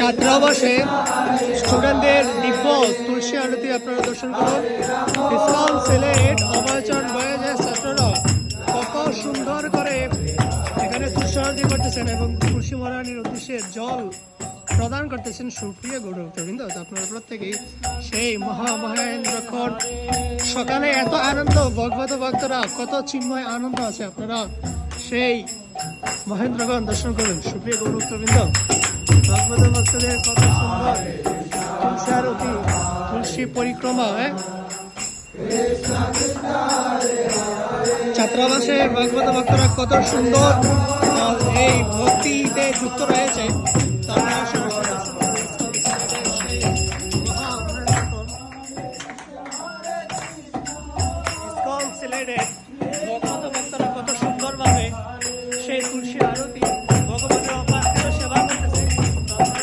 ছাত্রাবাসে স্টুডেন্টদের দিব্য তুলসী আরতি আপনারা দর্শন করুন। ইসলাম সিলেট অভয়চরণ বয়েজের ছাত্ররা কত সুন্দর করে এখানে তুলসী আরতি করতেছেন এবং তুলসী মহারানীর উদ্দেশ্যে জল প্রদান করতেছেন। সুপ্রিয় গৌরবৃন্দ, আপনারা প্রত্যেকেই সেই মহেন্দ্রক্ষণ সকালে এত আনন্দ, ভগবত ভক্তরা কত চিন্ময় আনন্দ আছে, আপনারা সেই মহেন্দ্রগণ দর্শন করুন। সুপ্রিয় গৌরবৃন্দ, ভগবত ভক্তদের কত সুন্দর তুলসী আরতি, তুলসী পরিক্রমা। ছাত্রাবাসে ভগবত ভক্তরা কত সুন্দর এই ভক্তিতে যুক্ত রয়েছে, তারা